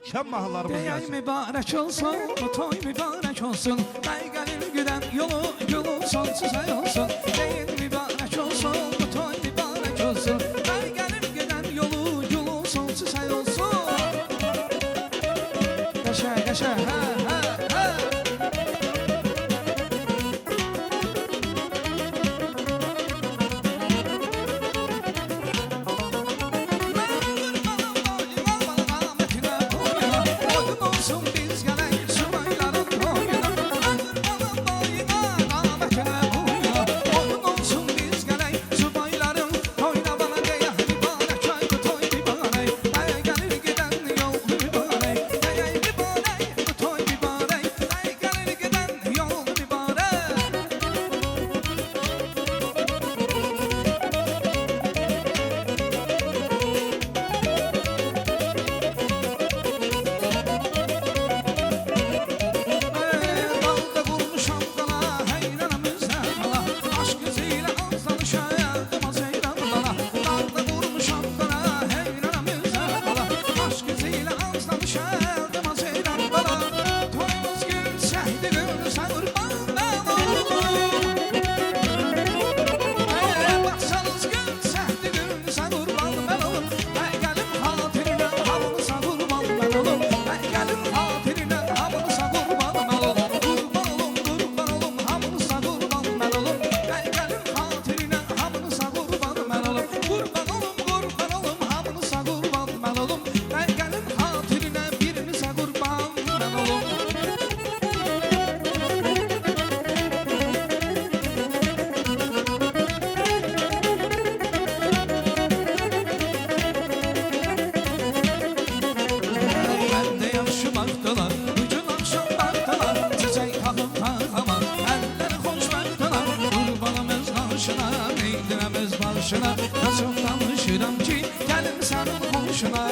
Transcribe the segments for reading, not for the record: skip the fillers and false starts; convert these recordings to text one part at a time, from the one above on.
şen mahallarımız Deyay gelsin. mübarek olsun, bu toy mübarek olsun. Ay gelir giden yolu sonsuz ay olsun. Deyay mübarek olsun, bu toy mübarek olsun. Ay gelir giden yolu sonsuz ay olsun. Yaşa ha ha ha. Nasıl tanışıram ki gelim senin komşuna.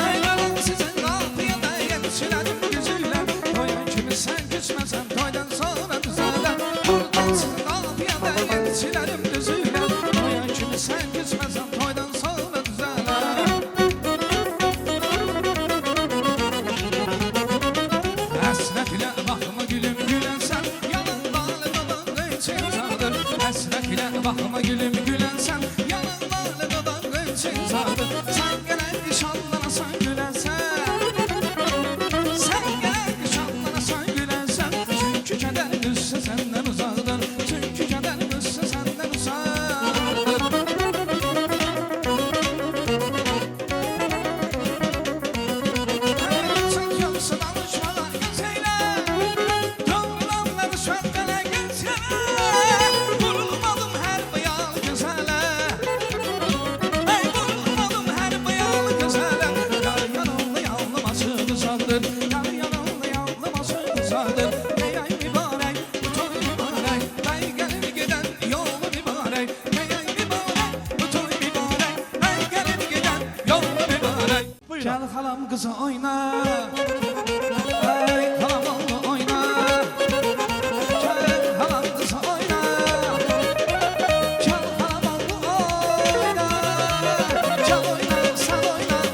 Aylarım sizin kapıya elçilerim gözüyle. Toyan kimi sen küsmesen toydan sonra düzeler. Buradan sizin kapıya elçilerim gözüyle. Toyan kimi sen küsmesen toydan sonra düzeler. Hasret ile bakma gülüm gülen sen. Yalan bağlı baban için zadır. Hasret ile bakma gülüm gülen sen. Yalan bağlı baban için zadır. Sen gelen nişanlana sen gülen sen. Sen gelen nişanlana sen gülen sen. Çünkü keder üstü senden uzaktır. Çünkü keder üstü senden uzaktır. Sen yoksun alışmalar gözüyle. Doğrulanları söndele gözüyle. Vurulmadım her bıyal güzele. Ey vurulmadım her bıyal güzele. Yar yanımlı yanlaması güzeldir. Yar yanımlı yanlaması güzeldir. Ey ay mübarek, bu toy mübarek. Ey gelir giden yolu mübarek. Ey ay mübarek, bu toy mübarek. Ey gelir giden yolu mübarek. Buyurun. Gel halam kızı oyna. Ey halam oğlu oyna. Gel halam kızı oyna. Gel halam oğlu oyna. Gel oyna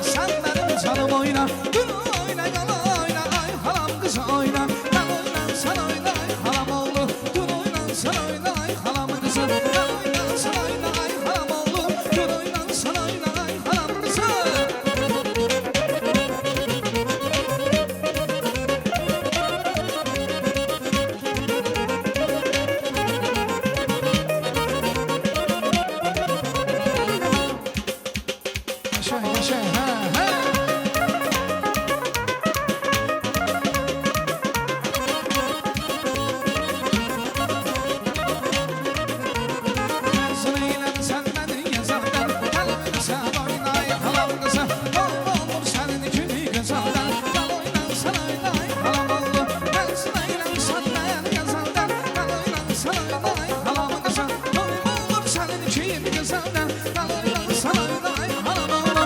sen benim canım oyna. Dur oyna gel oyna. Ay halam kızı oyna. Gel oyna sen oyna. Ay halam oğlu. Dur oyna sen oyna. Ay halam kızı. Gel oyna sen oyna. Ay halam oğlu. Dur oyna sen oyna. Ay halam kızı. Yaşa ha ha. Yazılıyla sen beni yazardan. Kalımını sen oynay halam kızı. Olur senin ikili gözaldan. Kal oynan sen oynay halam oğlu. Yazılıyla sen beni yazardan. Kal oynan sen oynay halam kızı. Olur senin ikili gözaldan. Kal oynan sen oynay halam oğlu.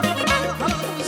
Halam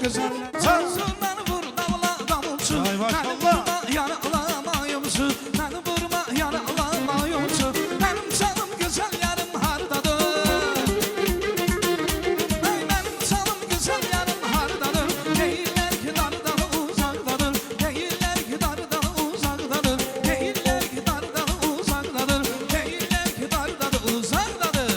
güzeller. Sazından vur davula davulcu. Ay maşallah. Beni vurma yana alamayımsı. Beni vurma yana alamayımsı. Benim canım güzel yarım hardadır. Benim canım güzel yarım hardadır. Değiller ki dardan uzaktadır. Değiller ki dardan uzaktadır. Değiller ki dardan uzaktadır. Değiller ki dardan uzaktadır.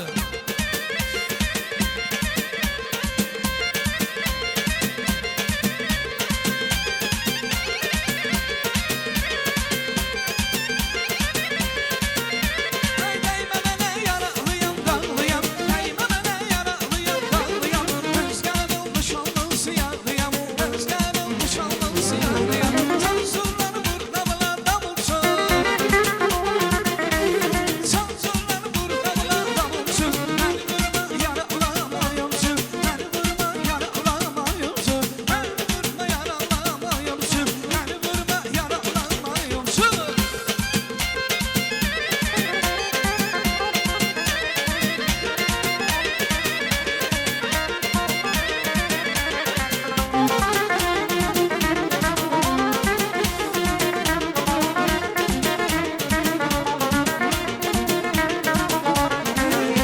Ay değme bana yaralıyam dağlıyam. Değme bana yaralıyam dağlıyam. Rüzgar olmuş olmaz siyahıyam. Rüzgar olmuş olmaz siyahıyam. Sansürler vur davula davulcu. Sansürler vur davula davulcu. Beni vurma yaralamayımsı. Beni vurma yaralamayımsı. Beni vurma yaralamayımsı. Beni vurma yaralamayımsı.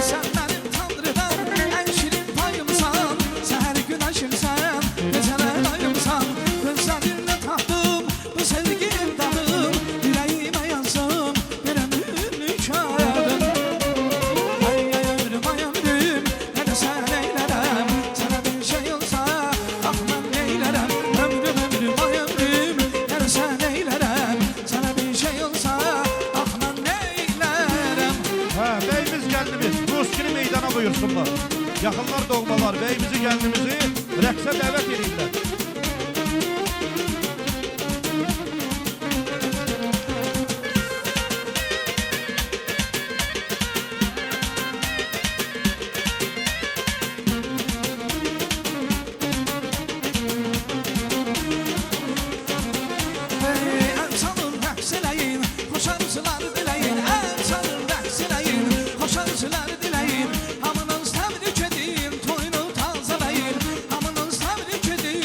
Sen benim Tanrı'dan en şirin payımsan. Seher güneşimsen, geceler ayımsan. Gözlerinle tattım bu sevginin tadını. Yüreğime yazdım bir ömürlük şahidin. Ay ömrüm ay ömrüm, ne de sen eylerem. Sana bir şey olsa ah ben neylerem. Ömrüm ömrüm ay ömrüm, ne de sen eylerem. Sana bir şey olsa ah ben neylerem. Ha, beyimiz gəlinimiz Ruskini meydana buyursunlar. Yaxınlar doğmalar beyimizi gəlinimizi rəqsə dəvət edirlər. En çalın rəqs eləyin, xoş arzular diləyin. En çalın rəqs eləyin, xoş arzular diləyin. Hamınız təbrik edin, toyunu tazalayın. Hamınız təbrik edin,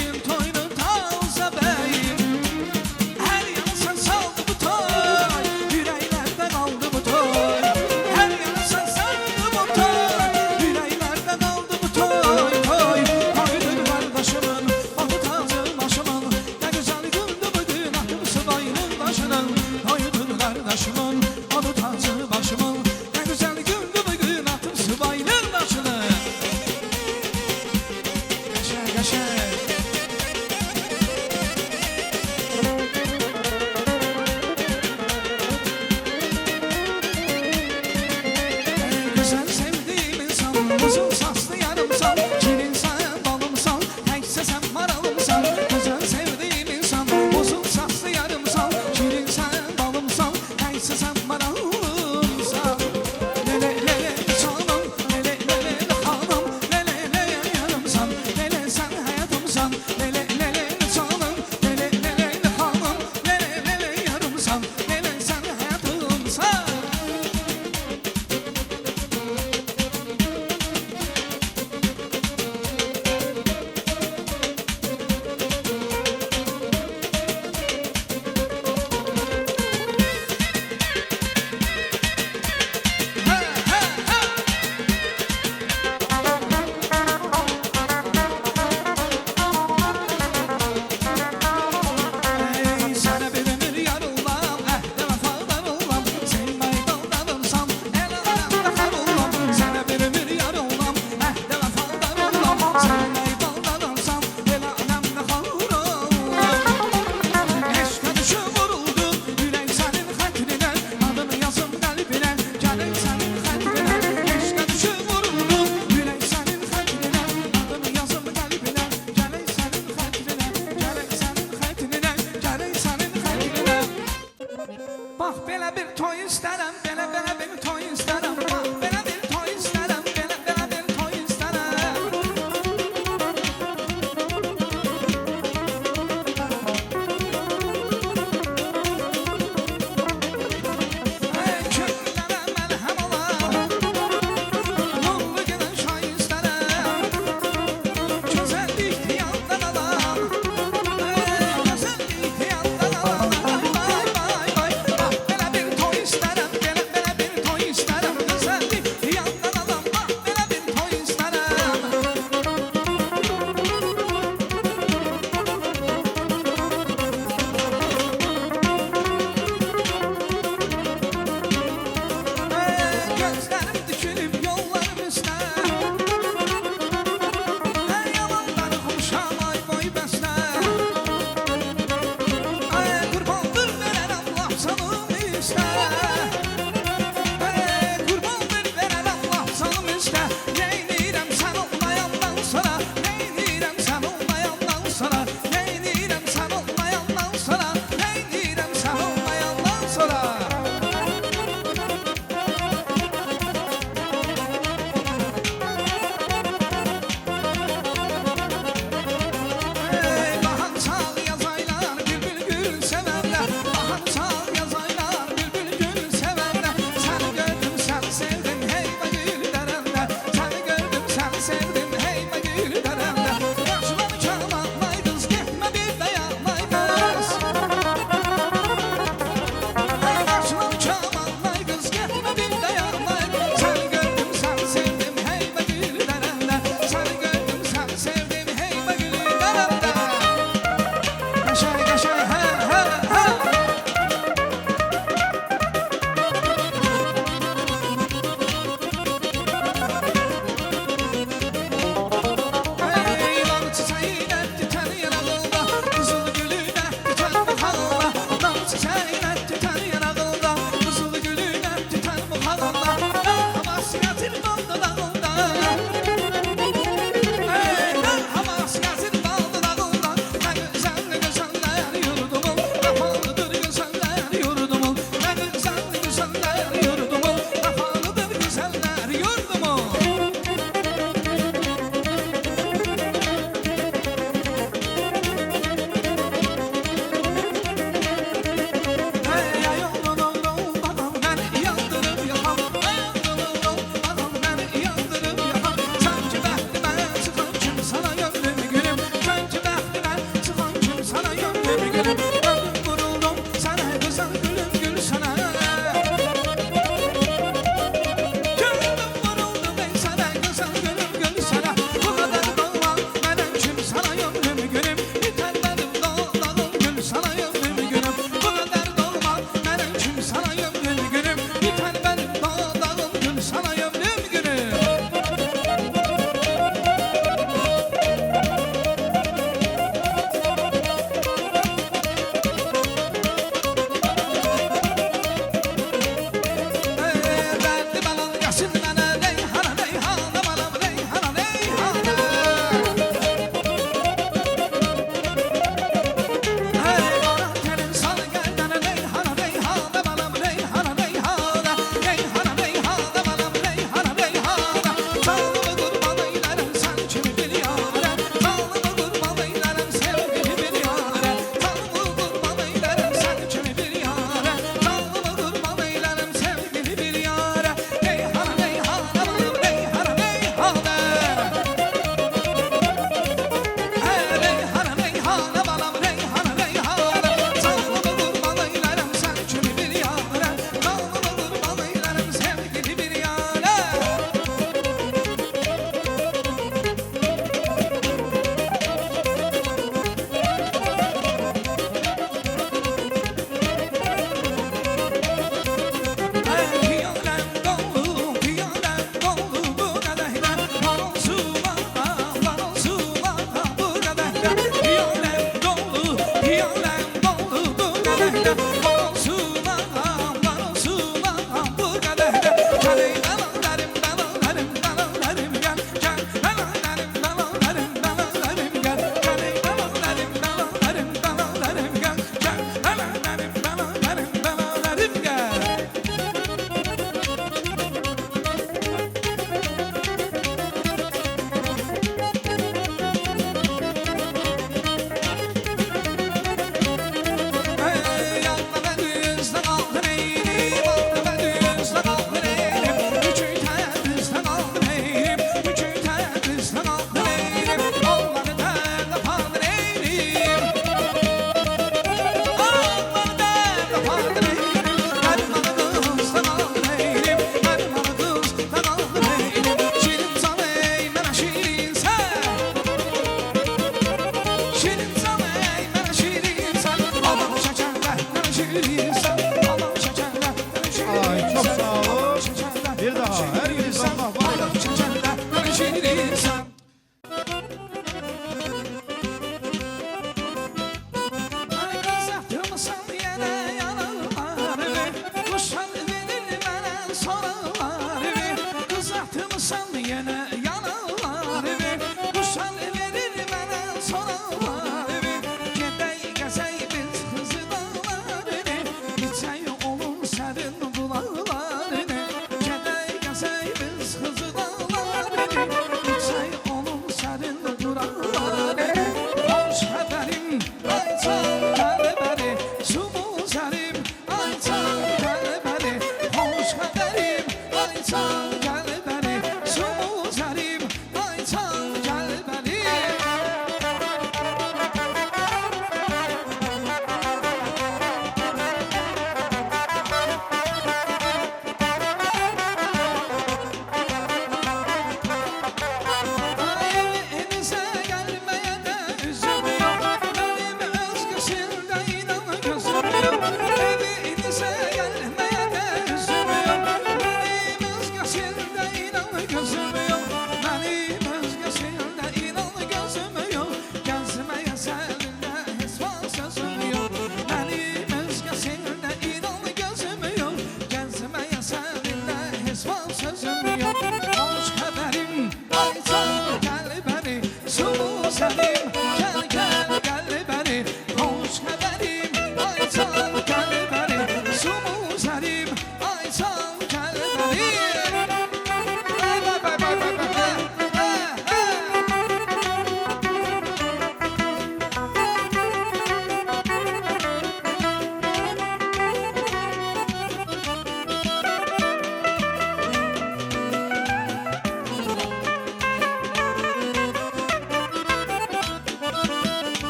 günüm